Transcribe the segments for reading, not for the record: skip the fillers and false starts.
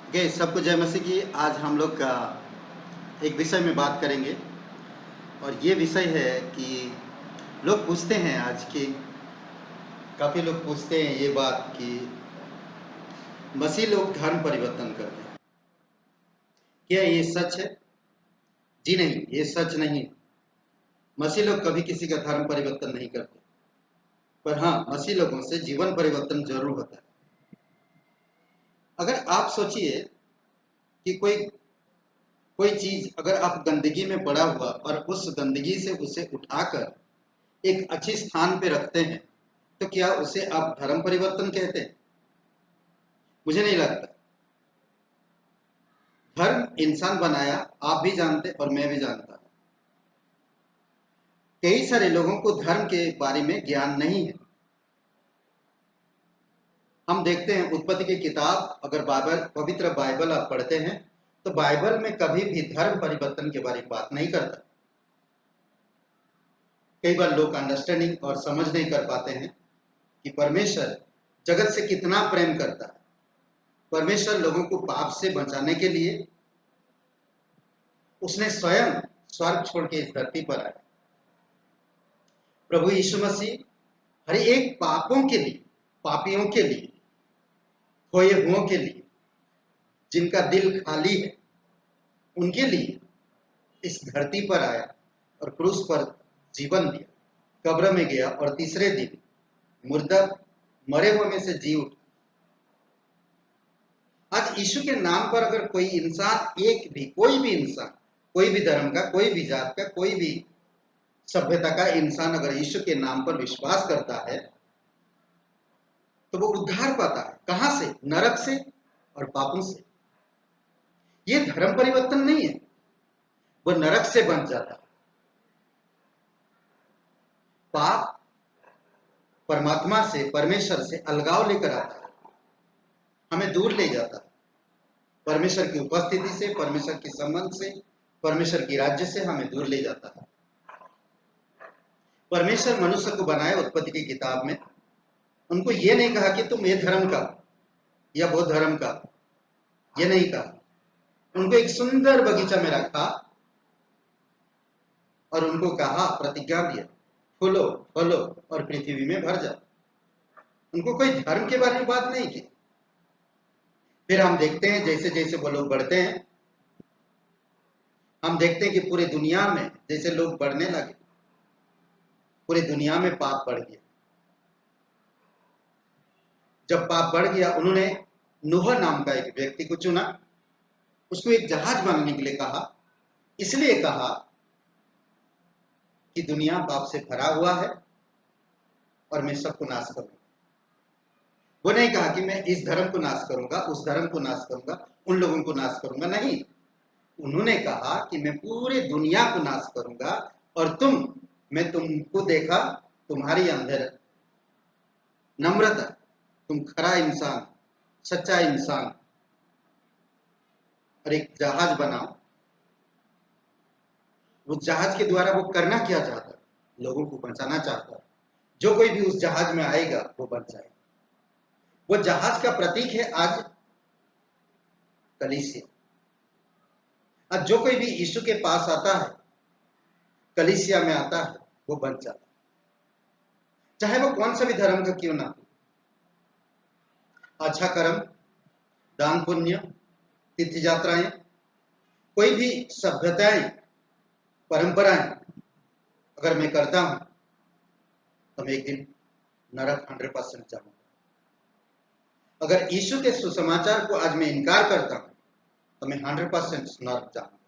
सबको जय मसीह की। आज हम लोग का एक विषय में बात करेंगे और ये विषय है कि लोग पूछते हैं आज के काफ़ी लोग पूछते हैं ये बात कि मसीह लोग धर्म परिवर्तन करते हैं। क्या ये सच है? जी नहीं, ये सच नहीं है। मसीह लोग कभी किसी का धर्म परिवर्तन नहीं करते, पर हाँ, मसीह लोगों से जीवन परिवर्तन जरूर होता है। अगर आप सोचिए कि कोई कोई चीज अगर आप गंदगी में पड़ा हुआ और उस गंदगी से उसे उठाकर एक अच्छे स्थान पे रखते हैं, तो क्या उसे आप धर्म परिवर्तन कहते हैं? मुझे नहीं लगता। धर्म इंसान बनाया, आप भी जानते और मैं भी जानता। कई सारे लोगों को धर्म के बारे में ज्ञान नहीं है। हम देखते हैं उत्पत्ति की किताब, अगर बाइबल, पवित्र बाइबल आप पढ़ते हैं तो बाइबल में कभी भी धर्म परिवर्तन के बारे में बात नहीं करता। कई बार लोग अंडरस्टैंडिंग और समझ नहीं कर पाते हैं कि परमेश्वर जगत से कितना प्रेम करता है। परमेश्वर लोगों को पाप से बचाने के लिए उसने स्वयं स्वर्ग छोड़ के इस धरती पर आया। प्रभु यीशु मसीह हर एक पापों के लिए, पापियों के लिए, खोए हुओं के लिए, जिनका दिल खाली है, उनके लिए इस धरती पर आया और क्रूस पर जीवन दिया, कब्र में गया और तीसरे दिन मुर्दा मरे हुए में से जी उठा। आज यीशु के नाम पर अगर कोई इंसान, एक भी, कोई भी इंसान, कोई भी धर्म का, कोई भी जात का, कोई भी सभ्यता का इंसान अगर यीशु के नाम पर विश्वास करता है तो वो उद्धार पाता है। कहां से? नरक से और पापों से। ये धर्म परिवर्तन नहीं है, वो नरक से बच जाता है। पाप परमात्मा से, परमेश्वर से अलगाव लेकर आता है, हमें दूर ले जाता है परमेश्वर की उपस्थिति से, परमेश्वर के संबंध से, परमेश्वर की राज्य से हमें दूर ले जाता है। परमेश्वर मनुष्य को बनाए उत्पत्ति की किताब में, उनको ये नहीं कहा कि तुम ये धर्म का या वो धर्म का, ये नहीं कहा। उनको एक सुंदर बगीचा में रखा और उनको कहा, प्रतिज्ञा दिया, फूलो फलो और पृथ्वी में भर जाओ। उनको कोई धर्म के बारे में बात नहीं की। फिर हम देखते हैं जैसे जैसे वो लोग बढ़ते हैं, हम देखते हैं कि पूरी दुनिया में जैसे लोग बढ़ने लगे, पूरी दुनिया में पाप बढ़ गया। जब पाप बढ़ गया, उन्होंने नूह नाम का एक व्यक्ति को चुना, उसको एक जहाज बनाने के लिए कहा। इसलिए कहा कि दुनिया पाप से भरा हुआ है और मैं सबको नाश करूंगा। वो नहीं कहा कि मैं इस धर्म को नाश करूंगा, उस धर्म को नाश करूंगा, उन लोगों को नाश करूंगा, नहीं। उन्होंने कहा कि मैं पूरे दुनिया को नाश करूंगा और मैं तुमको देखा, तुम्हारी अंदर नम्रता, तुम खरा इंसान, सच्चा इंसान, और एक जहाज बनाओ। उस जहाज के द्वारा वो करना क्या चाहता? लोगों को बचाना चाहता। जो कोई भी उस जहाज में आएगा वो बच जाएगा। वो जहाज का प्रतीक है आज कलीसिया। आज जो कोई भी यीशु के पास आता है, कलीसिया में आता है, वो बच जाता है, चाहे वो कौन सा भी धर्म का क्यों ना हो। अच्छा कर्म, दान पुण्य, तीर्थ यात्राएं, कोई भी सभ्यताएं, परंपराएं अगर मैं करता हूं तो मैं एक दिन नरक 100% जाऊंगा। अगर यीशु के सुसमाचार को आज मैं इनकार करता हूं तो मैं 100% नरक जाऊंगा।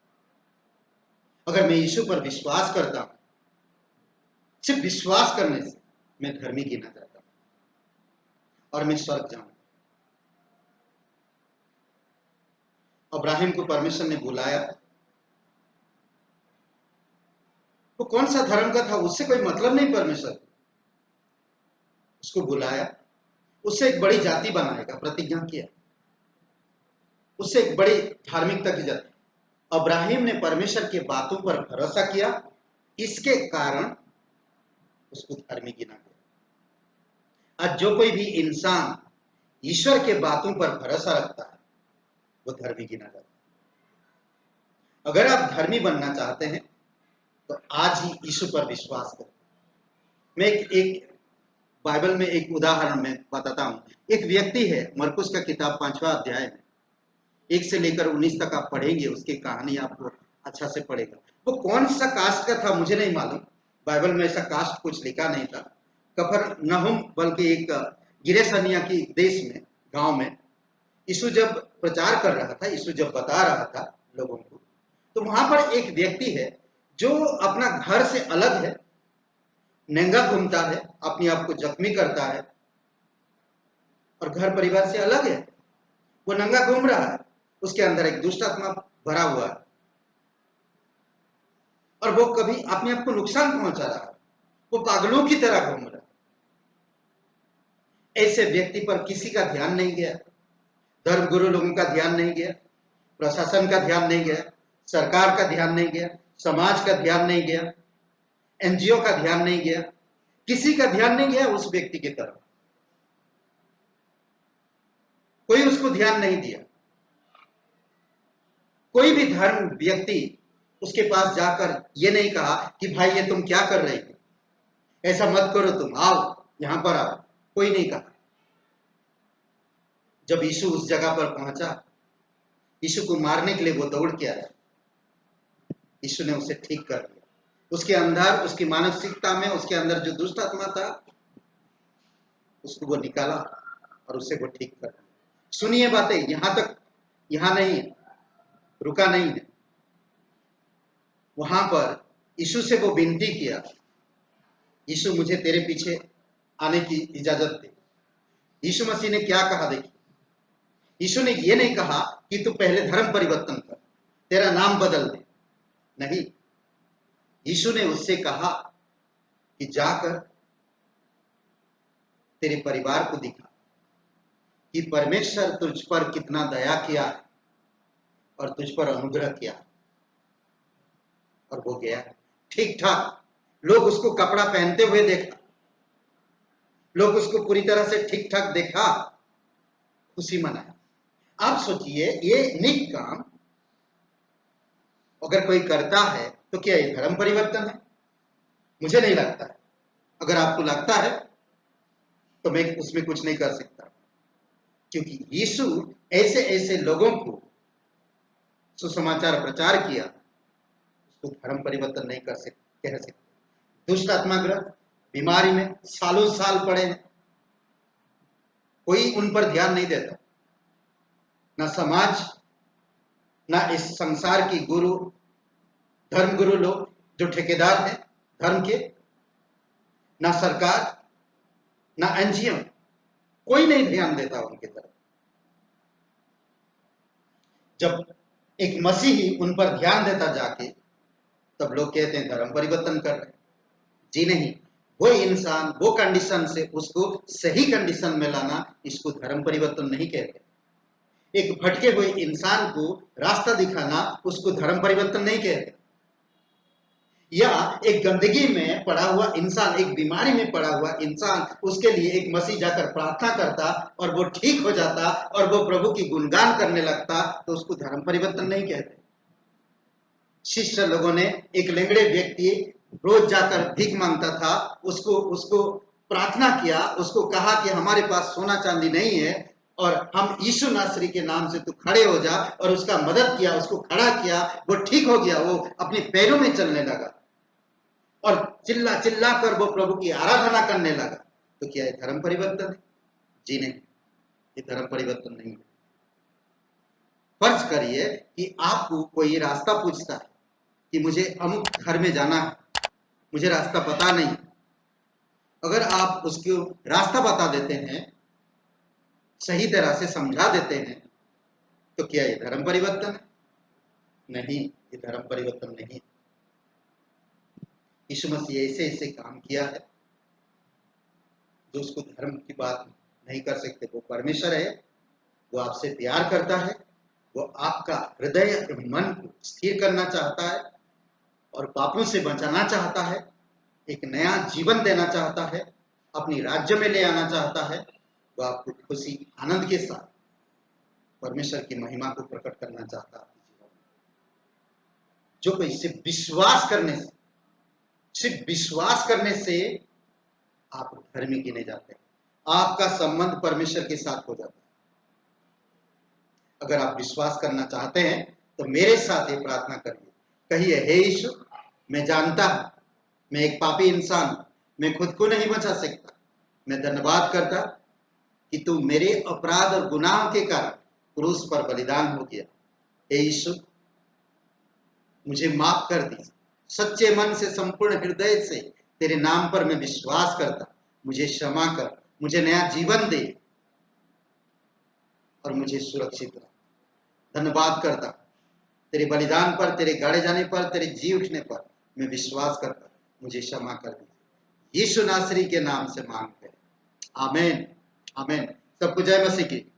अगर मैं यीशु पर विश्वास करता हूं, सिर्फ विश्वास करने से मैं धर्मी गिना जाता हूं और मैं स्वर्ग जाऊंगा। अब्राहिम को परमेश्वर ने बुलाया, वो कौन सा धर्म का था उससे कोई मतलब नहीं। परमेश्वर उसको बुलाया, उससे एक बड़ी जाति बनाएगा, प्रतिज्ञा किया, उससे एक बड़ी धार्मिकता की जाति। अब्राहिम ने परमेश्वर के बातों पर भरोसा किया, इसके कारण उसको धार्मिक गिना गया। आज जो कोई भी इंसान ईश्वर के बातों पर भरोसा रखता है वो धर्मी गिना जाता है। अगर आप धर्मी बनना चाहते हैं तो आज ही यीशु पर विश्वास करें। मैं एक बाइबल में एक उदाहरण में बताता हूँ। एक व्यक्ति है, मरकुस का किताब 5वां अध्याय में 1 से लेकर 19 तक आप पढ़ेंगे, उसकी कहानी आपको अच्छा से पड़ेगा। वो कौन सा कास्ट का था मुझे नहीं मालूम, बाइबल में ऐसा कास्ट कुछ लिखा नहीं था। कफरनहूम बल्कि एक गिरेसनिया की देश में, गांव में यीशु जब प्रचार कर रहा था, यीशु जब बता रहा था लोगों को, तो वहां पर एक व्यक्ति है जो अपना घर से अलग है, नंगा घूमता है, अपने आप को जख्मी करता है और घर परिवार से अलग है। वो नंगा घूम रहा है, उसके अंदर एक दुष्ट आत्मा भरा हुआ है और वो कभी अपने आप को नुकसान पहुंचा रहा है, वो पागलों की तरह घूम रहा है। ऐसे व्यक्ति पर किसी का ध्यान नहीं गया, धर्मगुरु लोगों का ध्यान नहीं गया, प्रशासन का ध्यान नहीं गया, सरकार का ध्यान नहीं गया, समाज का ध्यान नहीं गया, एनजीओ का ध्यान नहीं गया, किसी का ध्यान नहीं गया उस व्यक्ति की तरफ। कोई उसको ध्यान नहीं दिया। कोई भी धर्म व्यक्ति उसके पास जाकर ये नहीं कहा कि भाई ये तुम क्या कर रहे हो, ऐसा मत करो, तुम आओ यहां पर आओ, कोई नहीं कहा। जब यीशु उस जगह पर पहुंचा, यीशु को मारने के लिए वो दौड़ के आया, यीशु ने उसे ठीक कर दिया। उसके अंदर, उसकी मानसिकता में, उसके अंदर जो दुष्ट आत्मा था उसको वो निकाला और उसे वो ठीक कर दिया। सुनिए बातें, यहां तक, यहां नहीं है, रुका नहीं है। वहां पर यीशु से वो विनती किया, यीशु मुझे तेरे पीछे आने की इजाजत दे। यीशु मसीह ने क्या कहा देखिए, यीशु ने ये नहीं कहा कि तू पहले धर्म परिवर्तन कर, तेरा नाम बदल दे, नहीं। यीशु ने उससे कहा कि जाकर तेरे परिवार को दिखा कि परमेश्वर तुझ पर कितना दया किया है और तुझ पर अनुग्रह किया। और वो गया ठीक ठाक, लोग उसको कपड़ा पहनते हुए देखा, लोग उसको पूरी तरह से ठीक ठाक देखा, खुशी मनाया। आप सोचिए, ये नेक काम अगर कोई करता है तो क्या ये धर्म परिवर्तन है? मुझे नहीं लगता है। अगर आपको लगता है तो मैं उसमें कुछ नहीं कर सकता, क्योंकि यीशु ऐसे ऐसे लोगों को सुसमाचार प्रचार किया, उसको धर्म परिवर्तन नहीं कर सकते, कह सकते। दुष्ट आत्माग्रस्त बीमारी में सालों साल पड़े हैं, कोई उन पर ध्यान नहीं देता, ना समाज, ना इस संसार की गुरु, धर्म गुरु लोग जो ठेकेदार हैं धर्म के, ना सरकार, ना एनजीओ, कोई नहीं ध्यान देता उनकी तरफ। जब एक मसीही उन पर ध्यान देता जाके, तब लोग कहते हैं धर्म परिवर्तन कर रहे। जी नहीं, वो इंसान, वो कंडीशन से उसको सही कंडीशन में लाना, इसको धर्म परिवर्तन नहीं कहते। एक भटके हुए इंसान को रास्ता दिखाना, उसको धर्म परिवर्तन नहीं कहते। या एक गंदगी में पड़ा हुआ इंसान, एक बीमारी में पड़ा हुआ इंसान, उसके लिए एक मसीह जाकर प्रार्थना करता और वो ठीक हो जाता और वो प्रभु की गुणगान करने लगता, तो उसको धर्म परिवर्तन नहीं कहते। शिष्य लोगों ने एक लेंगड़े व्यक्ति रोज जाकर भीख मांगता था, उसको प्रार्थना किया, उसको कहा कि हमारे पास सोना चांदी नहीं है और हम यीशु नासरी के नाम से तू खड़े हो जा, और उसका मदद किया, उसको खड़ा किया, वो ठीक हो गया, वो अपने पैरों में चलने लगा और चिल्ला चिल्ला कर वो प्रभु की आराधना करने लगा। तो क्या ये धर्म परिवर्तन है? जी नहीं, ये धर्म परिवर्तन नहीं है। फर्ज करिए कि आपको कोई रास्ता पूछता है कि मुझे अमुक घर में जाना है, मुझे रास्ता पता नहीं। अगर आप उसको रास्ता बता देते हैं, सही तरह से समझा देते हैं, तो क्या ये धर्म परिवर्तन है? नहीं, ये धर्म परिवर्तन नहीं। यीशु मसीह ऐसे ऐसे काम किया है जो उसको धर्म की बात नहीं कर सकते। वो परमेश्वर है, वो आपसे प्यार करता है, वो आपका हृदय और मन को स्थिर करना चाहता है और पापों से बचाना चाहता है, एक नया जीवन देना चाहता है, अपनी राज्य में ले आना चाहता है। वो आपको खुशी आनंद के साथ परमेश्वर की महिमा को प्रकट करना चाहता है। जो कोई सिर्फ विश्वास करने से आप धर्मी गिने जाते हैं, आपका संबंध परमेश्वर के साथ हो जाता है। अगर आप विश्वास करना चाहते हैं तो मेरे साथ ये प्रार्थना करिए, कहिए, हे यीशु, मैं जानता हूं मैं एक पापी इंसान, मैं खुद को नहीं बचा सकता। मैं धन्यवाद करता कि तू मेरे अपराध और गुनाह के कारण क्रूस पर बलिदान हो गया। हे यीशु, मुझे माफ कर दीजिए। सच्चे मन से, संपूर्ण हृदय से तेरे नाम पर मैं विश्वास करता, मुझे क्षमा कर, मुझे नया जीवन दे और मुझे सुरक्षित रख। धन्यवाद करता तेरे बलिदान पर, तेरे गाड़े जाने पर, तेरे जी उठने पर मैं विश्वास करता, मुझे क्षमा कर दीजिए। यीशु नासरी के नाम से मांगते हैं, आमीन, आमीन। सबको जय मसीह की।